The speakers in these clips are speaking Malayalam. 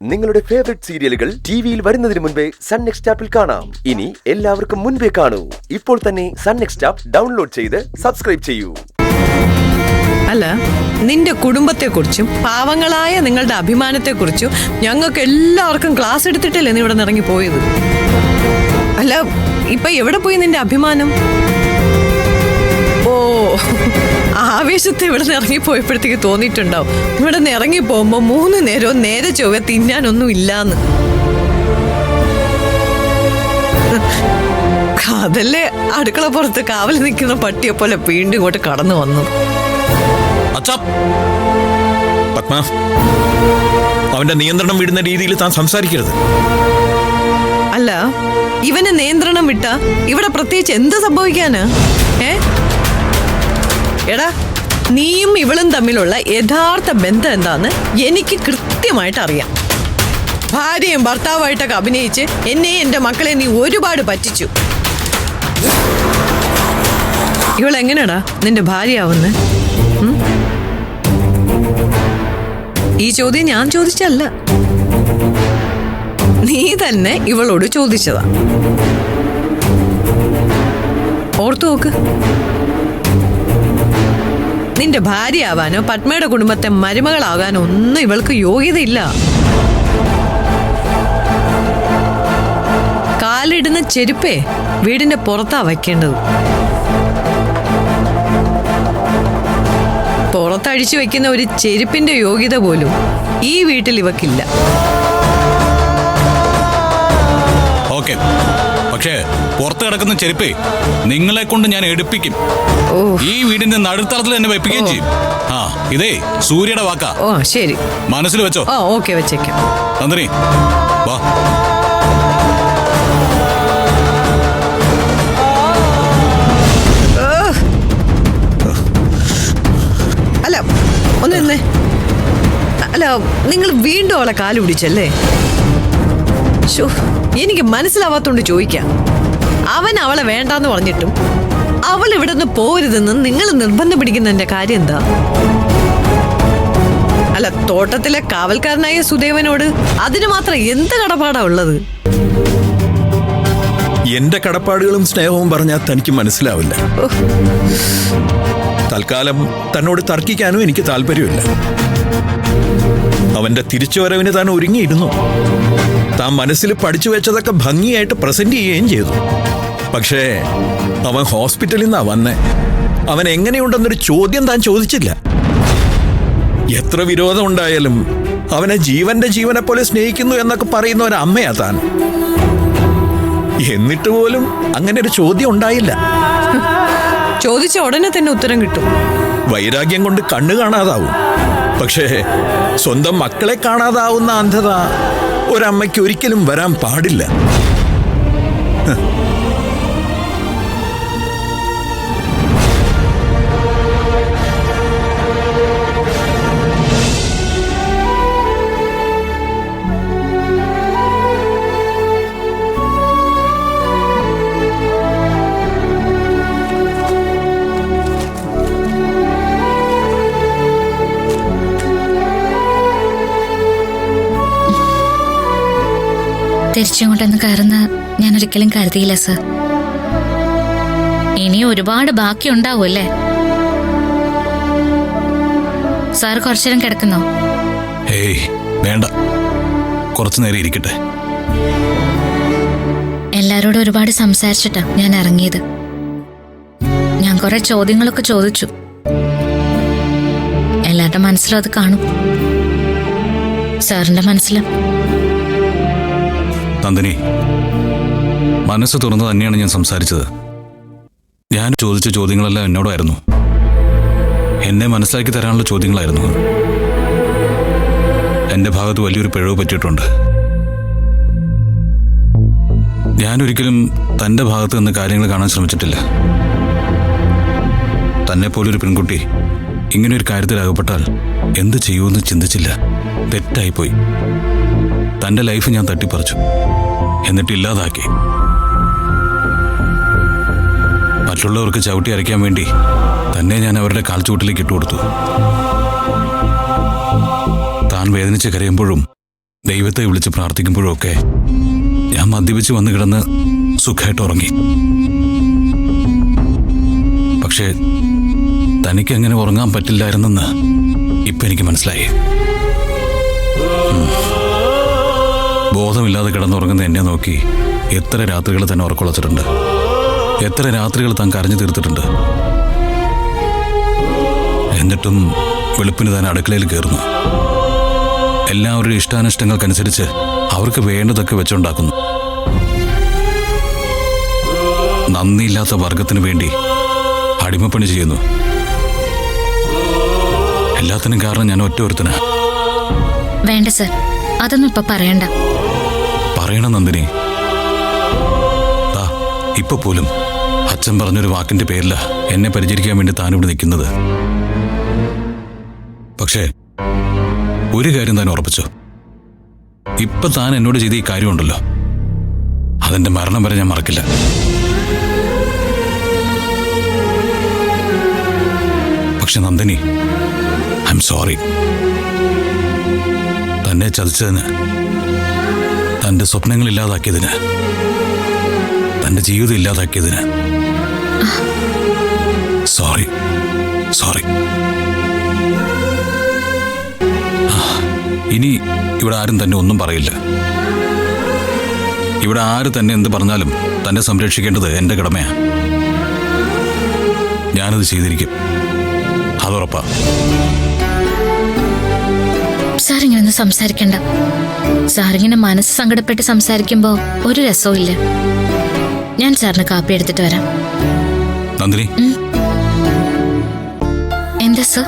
നിങ്ങളുടെ ഫേവറേറ്റ് സീരിയലുകൾ ടിവിയിൽ വരുന്നതിന് മുൻപേ സൺ നെക്സ്റ്റ് ആപ്പിൽ കാണാം. ഇനി എല്ലാവർക്കും മുൻപേ കാണൂ. ഇപ്പോൾ തന്നെ സൺ നെക്സ്റ്റ് ആപ്പ് ഡൗൺലോഡ് ചെയ്ത് സബ്സ്ക്രൈബ് ചെയ്യൂ. അല്ല, നിന്റെ കുടുംബത്തെക്കുറിച്ചും പാവങ്ങളായ നിങ്ങളുടെ അഭിമാനത്തെക്കുറിച്ചും ഞങ്ങൾക്ക് എല്ലാവർക്കും ക്ലാസ് എടുത്തിട്ടല്ലേ നീ ഇവിടെ ഇറങ്ങി പോയത്? അല്ല, ഇപ്പൊ എവിടെ പോയി നിന്റെ അഭിമാനം? ഓ, ആവേശത്തെ ഇവിടെ നിന്ന് ഇറങ്ങിപ്പോയപ്പോഴത്തേക്ക് തോന്നിയിട്ടുണ്ടാവും ഇവിടെ നിന്ന് ഇറങ്ങി പോകുമ്പോ 3 നേരവും നേരെ ചൊവ്വ തിന്നാനൊന്നും ഇല്ലാന്ന്. അതല്ലേ അടുക്കള പുറത്ത് കാവൽ നിൽക്കുന്ന പട്ടിയെ പോലെ വീണ്ടും ഇങ്ങോട്ട് കടന്നു വന്നു. പത്മ, അവന്റെ നിയന്ത്രണം വിടുന്ന രീതിയിൽ താൻ സംസാരിക്കരുത്. അല്ല, ഇവന് നിയന്ത്രണം വിട്ട ഇവിടെ പ്രത്യേകിച്ച് എന്ത് സംഭവിക്കാന്? എടാ, നീയും ഇവളും തമ്മിലുള്ള യഥാർത്ഥ ബന്ധം എന്താന്ന് എനിക്ക് കൃത്യമായിട്ട് അറിയാം. ഭാര്യയും ഭർത്താവായിട്ടൊക്കെ അഭിനയിച്ച് എന്നെ എന്റെ മക്കളെ നീ ഒരുപാട് പറ്റിച്ചു. ഇവളെങ്ങനെയാടാ നിന്റെ ഭാര്യയാവുന്നെ? ഈ ചോദ്യം ഞാൻ ചോദിച്ചല്ല, നീ തന്നെ ഇവളോട് ചോദിച്ചതാ. ഓർത്തു നോക്ക്, നിന്റെ ഭാര്യയാവാനോ പത്മയുടെ കുടുംബത്തെ മരുമകളാകാനോ ഒന്നും ഇവൾക്ക് യോഗ്യതയില്ല. കാലിടുന്ന ചെരുപ്പേ വീടിന്റെ പുറത്താ വയ്ക്കേണ്ടത്. പുറത്തഴിച്ചു വെക്കുന്ന ഒരു ചെരുപ്പിന്റെ യോഗ്യത പോലും ഈ വീട്ടിൽ ഇവക്കില്ല. പക്ഷേ പുറത്ത് കിടക്കുന്ന ചെരുപ്പേ നിങ്ങളെ കൊണ്ട് ഞാൻ എടുപ്പിക്കും. ഈ വീടിന്റെ നടുത്തളത്തിൽ തന്നെ വെപ്പിക്കുകയും ചെയ്യും. ഇതേ സൂര്യയുടെ വാക്കാ. ഓ ശരി, മനസ്സിൽ വെച്ചോ. ഓക്കെ, വെച്ചേക്കാം. നന്ദിനി, വാ. അല്ല, ഒന്ന് നിന്നേ. അല്ല, നിങ്ങൾ വീണ്ടും അവളെ കാല് പിടിച്ചല്ലേ? എനിക്ക് മനസ്സിലാവാത്തോണ്ട് ചോദിക്കാം. അവൻ അവളെ വേണ്ടാന്ന് പറഞ്ഞിട്ടും അവൾ ഇവിടെ നിന്ന് പോരുതെന്ന് നിങ്ങൾ നിർബന്ധം പിടിക്കുന്നതിന്റെ കാര്യം എന്താ? അല്ല, തോട്ടത്തിലെ കാവൽക്കാരനായ സുദേവനോട് അതിന് മാത്രം എന്ത് കടപ്പാടാ ഉള്ളത്? എന്റെ കടപ്പാടുകളും സ്നേഹവും പറഞ്ഞാൽ തനിക്ക് മനസ്സിലാവില്ല. തൽക്കാലം തന്നോട് തർക്കിക്കാനും എനിക്ക് താല്പര്യമില്ല. അവന്റെ തിരിച്ചുവരവിന് താൻ ഒരുങ്ങിയിരുന്നു. താൻ മനസ്സിൽ പഠിച്ചു വെച്ചതൊക്കെ ഭംഗിയായിട്ട് പ്രസന്റ് ചെയ്യുകയും ചെയ്തു. പക്ഷേ അവൻ ഹോസ്പിറ്റലിൽ നിന്നാ വന്നേ. അവൻ എങ്ങനെയുണ്ടെന്നൊരു ചോദ്യം താൻ ചോദിച്ചില്ല. എത്ര വിരോധം ഉണ്ടായാലും അവനെ ജീവനെ പോലെ സ്നേഹിക്കുന്നു എന്നൊക്കെ പറയുന്ന ഒരു അമ്മയാ താൻ. എന്നിട്ട് പോലും അങ്ങനെ ഒരു ചോദ്യം ഉണ്ടായില്ല. ചോദിച്ച ഉടനെ തന്നെ ഉത്തരം കിട്ടും. വൈരാഗ്യം കൊണ്ട് കണ്ണു കാണാതാവും. പക്ഷേ സ്വന്തം മക്കളെ കാണാതാവുന്ന അന്ധത ഒരമ്മയ്ക്ക് ഒരിക്കലും വരാൻ പാടില്ല. തിരിച്ചങ്ങോട്ടൊന്ന് കയറുന്ന ഞാൻ ഒരിക്കലും കരുതിയില്ല സർ. ഇനി ഒരുപാട് ബാക്കി ഉണ്ടാവുമല്ലേ? സാർ കുറച്ചേരം കിടക്കുന്നോ? ഏയ് വേണ്ട, കുറച്ചു നേരം ഇരിക്കട്ടെ. എല്ലാരോടും ഒരുപാട് സംസാരിച്ചിട്ടാ ഞാൻ ഇറങ്ങിയത്. ഞാൻ കുറെ ചോദ്യങ്ങളൊക്കെ ചോദിച്ചു. എല്ലാവരുടെ മനസ്സിലും അത് കാണും, സാറിന്റെ മനസ്സിലും. നന്ദിനി, മനസ്സ് തുറന്ന് തന്നെയാണ് ഞാൻ സംസാരിച്ചത്. ഞാൻ ചോദിച്ച ചോദ്യങ്ങളെല്ലാം എന്നോടായിരുന്നു. എന്നെ മനസ്സിലാക്കി തരാനുള്ള ചോദ്യങ്ങളായിരുന്നു. എൻ്റെ ഭാഗത്ത് വലിയൊരു പിഴവ് പറ്റിയിട്ടുണ്ട്. ഞാനൊരിക്കലും തൻ്റെ ഭാഗത്ത് നിന്ന് കാര്യങ്ങൾ കാണാൻ ശ്രമിച്ചിട്ടില്ല. തന്നെപ്പോലൊരു പെൺകുട്ടി ഇങ്ങനെയൊരു കാര്യത്തിൽ അകപ്പെട്ടാൽ എന്ത് ചെയ്യുമെന്ന് ചിന്തിച്ചില്ല. തെറ്റായിപ്പോയി. തൻ്റെ ലൈഫ് ഞാൻ തട്ടിപ്പറിച്ചു, എന്നിട്ട് ഇല്ലാതാക്കി. മറ്റുള്ളവർക്ക് ചവിട്ടി അരയ്ക്കാൻ വേണ്ടി തന്നെ ഞാൻ അവരുടെ കാൽച്ചുവട്ടിലേക്ക് ഇട്ടുകൊടുത്തു. താൻ വേദനിച്ച് കരയുമ്പോഴും ദൈവത്തെ വിളിച്ച് പ്രാർത്ഥിക്കുമ്പോഴൊക്കെ ഞാൻ മദ്യപിച്ച് വന്നു കിടന്ന് സുഖമായിട്ട് ഉറങ്ങി. പക്ഷേ തനിക്ക് അങ്ങനെ ഉറങ്ങാൻ പറ്റില്ലായിരുന്നെന്ന് ഇപ്പൊ എനിക്ക് മനസ്സിലായി. ബോധമില്ലാതെ കിടന്നുറങ്ങുന്ന എന്നെ നോക്കി എത്ര രാത്രികൾ തന്നെ ഉറക്കൊളച്ചിട്ടുണ്ട്, എത്ര രാത്രികൾ താൻ കരഞ്ഞു തീർത്തിട്ടുണ്ട്. എന്നിട്ടും വെളുപ്പിന് താൻ അടുക്കളയിൽ കയറുന്നു. എല്ലാവരുടെ ഇഷ്ടാനിഷ്ടങ്ങൾക്കനുസരിച്ച് അവർക്ക് വേണ്ടതൊക്കെ വെച്ചുണ്ടാക്കുന്നു. നന്ദിയില്ലാത്ത വർഗത്തിന് വേണ്ടി അടിമപ്പണി ചെയ്യുന്നു. എല്ലാത്തിനും കാരണം ഞാൻ ഒറ്റ ഒരുത്തനാ. വേണ്ട സർ, അതൊന്നും ഇപ്പൊ പറയണ്ട. പറയണം നന്ദിനി. ഇപ്പൊ പോലും അച്ഛൻ പറഞ്ഞൊരു വാക്കിന്റെ പേരില എന്നെ പരിചരിക്കാൻ വേണ്ടി താനിവിടെ നിൽക്കുന്നത്. പക്ഷേ ഒരു കാര്യം താൻ ഉറപ്പിച്ചു. ഇപ്പൊ താൻ എന്നോട് ചെയ്ത ഈ കാര്യമുണ്ടല്ലോ, അതെന്റെ മരണം വരെ ഞാൻ മറക്കില്ല. പക്ഷെ നന്ദിനി, ഐ എം സോറി. തന്നെ ചതിച്ചതിന്, തന്റെ സ്വപ്നങ്ങൾ ഇല്ലാതാക്കിയതിന്, തന്റെ ജീവിതം ഇല്ലാതാക്കിയതിന് സോറി. സോറി. ഇനി ഇവിടെ ആരും തന്നെ ഒന്നും പറയില്ല. ഇവിടെ ആര് തന്നെ എന്ത് പറഞ്ഞാലും തന്നെ സംരക്ഷിക്കേണ്ടത് എന്റെ കടമയാ. ഞാനത് ചെയ്തിരിക്കും, അതുറപ്പാ. സാറിങ്ങനെ സംസാരിക്കണ്ട. സാറിങ്ങനെ മനസ്സ് സങ്കടപ്പെട്ട് സംസാരിക്കുമ്പോ ഒരു രസവും ഇല്ല. ഞാൻ സാറിന് കാപ്പി എടുത്തിട്ട് വരാം. നന്ദിനി. എന്താ സർ?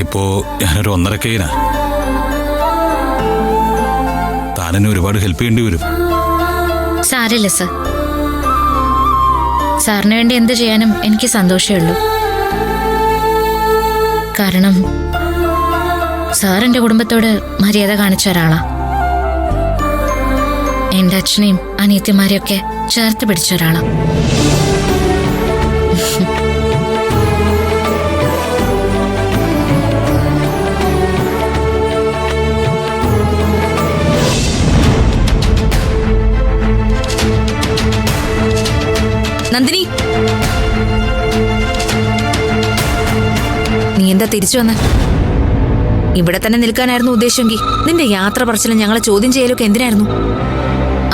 ഇപ്പോ ഞാനൊരു 1.5K താനെന്നെ ഒരുപാട് ഹെൽപ്പ് ചെയ്യേണ്ടി വരും. സാരില്ല സർ. സാറിന് വേണ്ടി എന്ത് ചെയ്യാനും എനിക്ക് സന്തോഷമേ ഉള്ളൂ. കാരണം സാർ എന്റെ കുടുംബത്തോട് മര്യാദ കാണിച്ച ഒരാളാ. എന്റെ അച്ഛനെയും അനിയത്തിമാരെയൊക്കെ ചേർത്ത് പിടിച്ച ഒരാളാ. നന്ദിനി, നീ എന്താ തിരിച്ചു വന്ന? ഇവിടെ തന്നെ നിൽക്കാനായിരുന്നു ഉദ്ദേശമെങ്കിൽ നിന്റെ യാത്ര പറച്ചിലും ഞങ്ങളെ ചോദ്യം ചെയ്യലൊക്കെ എന്തിനായിരുന്നു?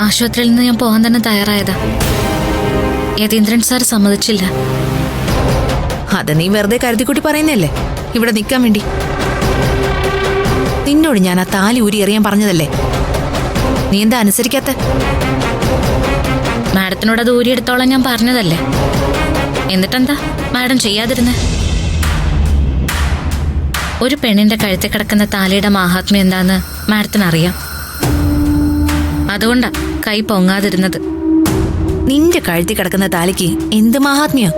ആശുപത്രിയിൽ നിന്ന് ഞാൻ പോകാൻ തന്നെ തയ്യാറായതാ. യതീന്ദ്രൻ സാർ സമ്മതിച്ചില്ല. അത് നീ വെറുതെ കരുതിക്കുട്ടി പറയുന്നല്ലേ ഇവിടെ നിൽക്കാൻ വേണ്ടി. നിന്നോട് ഞാൻ ആ താലി ഊരി എറിയാൻ പറഞ്ഞതല്ലേ, നീ എന്താ അനുസരിക്കാത്ത? മാഡത്തിനോട് അത് ഊരിയെടുത്തോളാം ഞാൻ പറഞ്ഞതല്ലേ. എന്നിട്ടെന്താ മാഡം ചെയ്യാതിരുന്നേ? ഒരു പെണ്ണിന്റെ കഴുത്തിൽ കിടക്കുന്ന താലിയുടെ മാഹാത്മ്യം എന്താന്ന് മാഡത്തിന് അറിയാം. അതുകൊണ്ടാ കൈ പൊങ്ങാതിരുന്നത്. നിന്റെ കഴുത്തിൽ കിടക്കുന്ന താലിക്ക് എന്ത് മാഹാത്മ്യം?